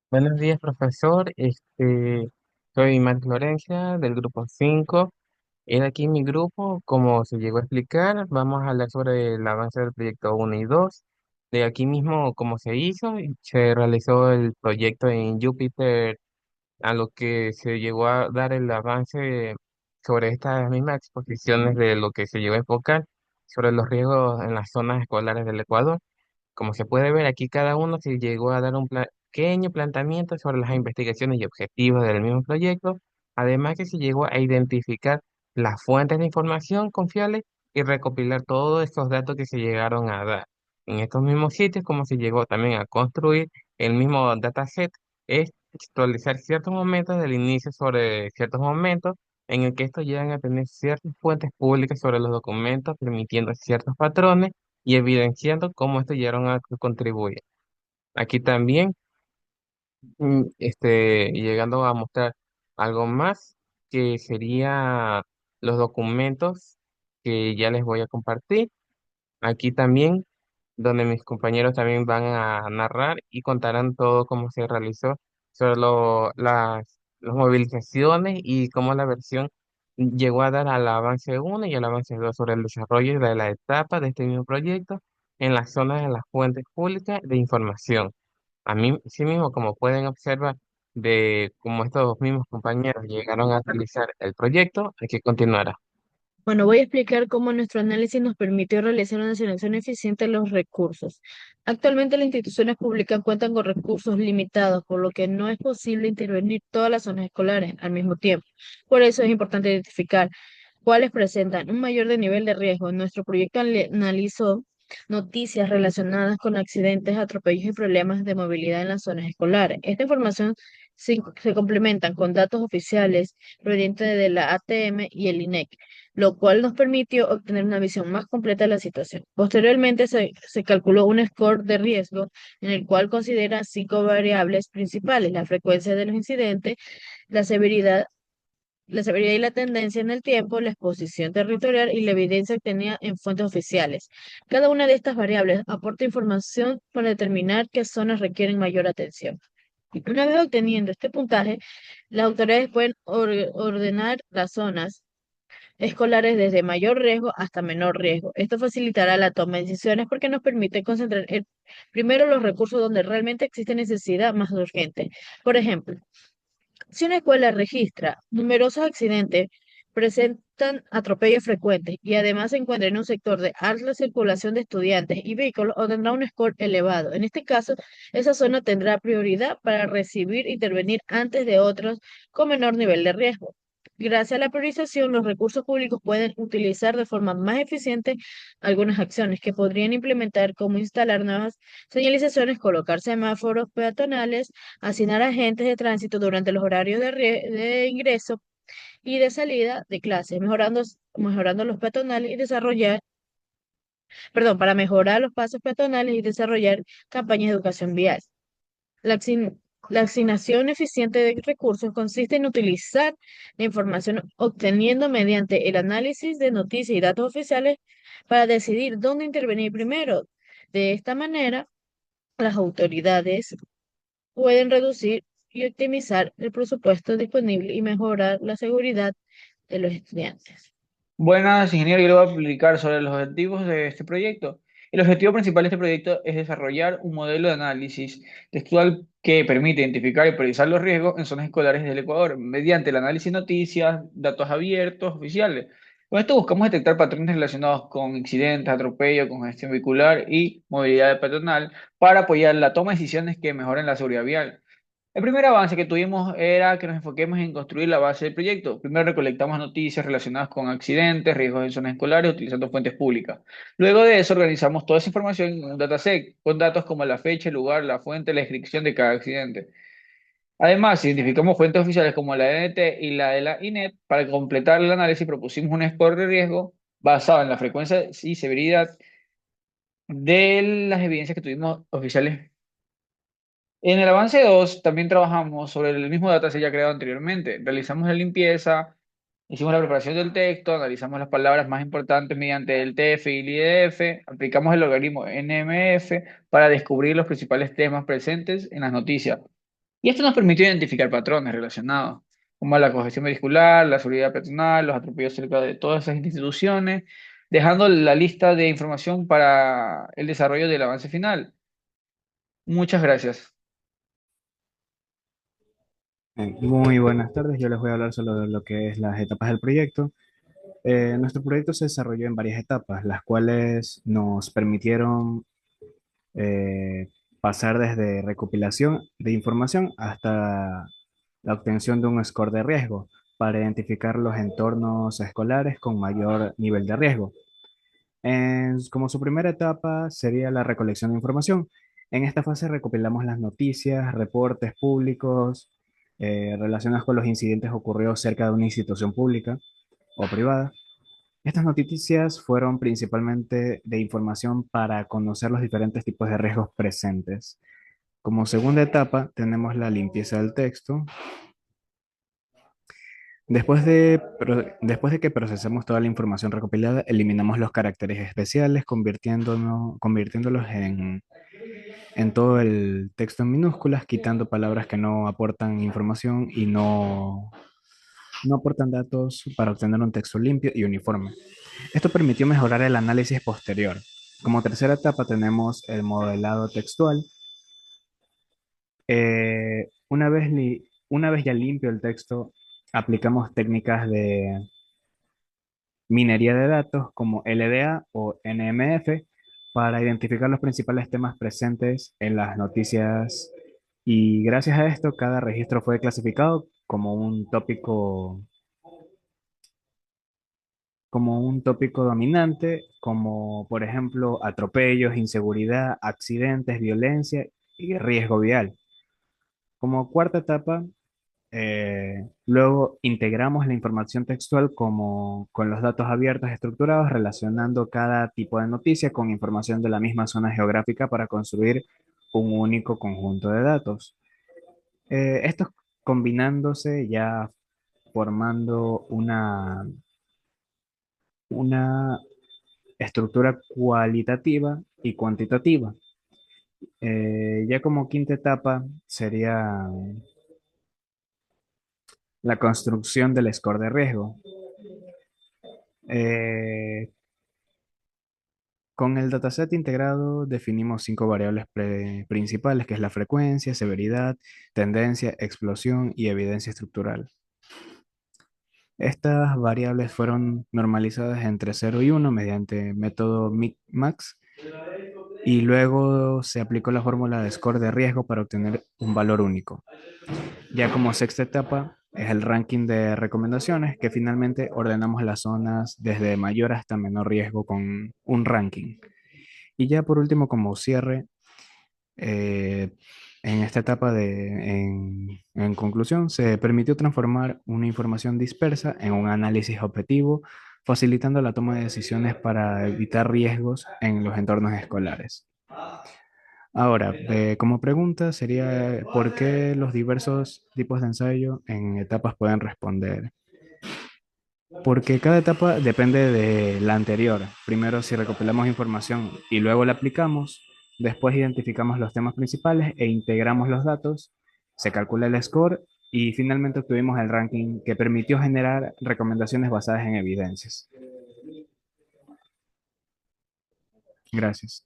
Buenos días, profesor. Soy María Florencia del grupo 5. He aquí mi grupo, como se llegó a explicar, vamos a hablar sobre el avance del proyecto uno y 2. De aquí mismo, cómo se hizo, y se realizó el proyecto en Júpiter, a lo que se llegó a dar el avance sobre estas mismas exposiciones de lo que se llegó a enfocar sobre los riesgos en las zonas escolares del Ecuador. Como se puede ver aquí, cada uno se llegó a dar un pequeño planteamiento sobre las investigaciones y objetivos del mismo proyecto, además que se llegó a identificar las fuentes de información confiables y recopilar todos estos datos que se llegaron a dar. En estos mismos sitios, como se llegó también a construir el mismo dataset, es actualizar ciertos momentos del inicio sobre ciertos momentos en el que estos llegan a tener ciertas fuentes públicas sobre los documentos, permitiendo ciertos patrones y evidenciando cómo estos llegaron a contribuir. Aquí también, llegando a mostrar algo más, que sería los documentos que ya les voy a compartir. Aquí también, donde mis compañeros también van a narrar y contarán todo cómo se realizó sobre las movilizaciones y cómo la versión llegó a dar al avance uno y al avance 2 sobre el desarrollo de la etapa de este mismo proyecto en las zonas de las fuentes públicas de información. A mí, sí mismo, como pueden observar, de cómo estos mismos compañeros llegaron a realizar el proyecto, hay que continuar. Bueno, voy a explicar cómo nuestro análisis nos permitió realizar una selección eficiente de los recursos. Actualmente las instituciones públicas cuentan con recursos limitados, por lo que no es posible intervenir todas las zonas escolares al mismo tiempo. Por eso es importante identificar cuáles presentan un mayor de nivel de riesgo. Nuestro proyecto analizó noticias relacionadas con accidentes, atropellos y problemas de movilidad en las zonas escolares. Esta información se complementa con datos oficiales provenientes de la ATM y el INEC, lo cual nos permitió obtener una visión más completa de la situación. Posteriormente se calculó un score de riesgo en el cual considera cinco variables principales: la frecuencia de los incidentes, la severidad, la severidad y la tendencia en el tiempo, la exposición territorial y la evidencia obtenida en fuentes oficiales. Cada una de estas variables aporta información para determinar qué zonas requieren mayor atención. Una vez obteniendo este puntaje, las autoridades pueden ordenar las zonas escolares desde mayor riesgo hasta menor riesgo. Esto facilitará la toma de decisiones porque nos permite concentrar primero los recursos donde realmente existe necesidad más urgente. Por ejemplo, si una escuela registra numerosos accidentes, presentan atropellos frecuentes y además se encuentra en un sector de alta circulación de estudiantes y vehículos, obtendrá un score elevado. En este caso, esa zona tendrá prioridad para recibir e intervenir antes de otros con menor nivel de riesgo. Gracias a la priorización, los recursos públicos pueden utilizar de forma más eficiente algunas acciones que podrían implementar, como instalar nuevas señalizaciones, colocar semáforos peatonales, asignar agentes de tránsito durante los horarios de ingreso y de salida de clases, mejorando los peatonales y para mejorar los pasos peatonales y desarrollar campañas de educación vial. La, axin- la asignación eficiente de recursos consiste en utilizar la información obteniendo mediante el análisis de noticias y datos oficiales para decidir dónde intervenir primero. De esta manera, las autoridades pueden reducir y optimizar el presupuesto disponible y mejorar la seguridad de los estudiantes. Buenas, ingeniero. Yo le voy a explicar sobre los objetivos de este proyecto. El objetivo principal de este proyecto es desarrollar un modelo de análisis textual que permite identificar y priorizar los riesgos en zonas escolares del Ecuador mediante el análisis de noticias, datos abiertos, oficiales. Con esto buscamos detectar patrones relacionados con accidentes, atropello, congestión vehicular y movilidad peatonal para apoyar la toma de decisiones que mejoren la seguridad vial. El primer avance que tuvimos era que nos enfoquemos en construir la base del proyecto. Primero recolectamos noticias relacionadas con accidentes, riesgos en zonas escolares, utilizando fuentes públicas. Luego de eso, organizamos toda esa información en un dataset, con datos como la fecha, el lugar, la fuente, la descripción de cada accidente. Además, identificamos fuentes oficiales como la DNT y la de la INET. Para completar el análisis, propusimos un score de riesgo basado en la frecuencia y severidad de las evidencias que tuvimos oficiales. En el avance 2 también trabajamos sobre el mismo dataset ya creado anteriormente. Realizamos la limpieza, hicimos la preparación del texto, analizamos las palabras más importantes mediante el TF y el IDF, aplicamos el algoritmo NMF para descubrir los principales temas presentes en las noticias Y esto nos permitió identificar patrones relacionados, como la congestión vehicular, la seguridad peatonal, los atropellos cerca de todas esas instituciones, dejando la lista de información para el desarrollo del avance final. Muchas gracias. Muy buenas tardes, yo les voy a hablar solo de lo que es las etapas del proyecto. Nuestro proyecto se desarrolló en varias etapas, las cuales nos permitieron eh, pasar desde recopilación de información hasta la obtención de un score de riesgo para identificar los entornos escolares con mayor nivel de riesgo. Como su primera etapa sería la recolección de información. En esta fase recopilamos las noticias, reportes públicos relacionados con los incidentes ocurridos cerca de una institución pública o privada. Estas noticias fueron principalmente de información para conocer los diferentes tipos de riesgos presentes. Como segunda etapa tenemos la limpieza del texto. Después de que procesemos toda la información recopilada, eliminamos los caracteres especiales, convirtiéndolos en todo el texto en minúsculas, quitando palabras que no aportan información y no aportan datos para obtener un texto limpio y uniforme. Esto permitió mejorar el análisis posterior. Como tercera etapa tenemos el modelado textual. Una vez ya limpio el texto, aplicamos técnicas de minería de datos como LDA o NMF para identificar los principales temas presentes en las noticias, y gracias a esto cada registro fue clasificado como un tópico dominante, como por ejemplo atropellos, inseguridad, accidentes, violencia y riesgo vial. Como cuarta etapa, luego integramos la información textual con los datos abiertos estructurados, relacionando cada tipo de noticia con información de la misma zona geográfica para construir un único conjunto de datos. Estos combinándose ya formando una estructura cualitativa y cuantitativa. Ya como quinta etapa sería la construcción del score de riesgo. Eh, con el dataset integrado definimos 5 variables principales, que es la frecuencia, severidad, tendencia, explosión y evidencia estructural. Estas variables fueron normalizadas entre 0 y 1 mediante método Mix-Max, y luego se aplicó la fórmula de score de riesgo para obtener un valor único. Ya como sexta etapa es el ranking de recomendaciones, que finalmente ordenamos las zonas desde mayor hasta menor riesgo con un ranking. Y ya por último, como cierre, eh, en esta etapa en conclusión, se permitió transformar una información dispersa en un análisis objetivo, facilitando la toma de decisiones para evitar riesgos en los entornos escolares. Ahora, como pregunta sería, ¿por qué los diversos tipos de ensayo en etapas pueden responder? Porque cada etapa depende de la anterior. Primero, si recopilamos información y luego la aplicamos, después identificamos los temas principales e integramos los datos, se calcula el score y finalmente obtuvimos el ranking que permitió generar recomendaciones basadas en evidencias. Gracias.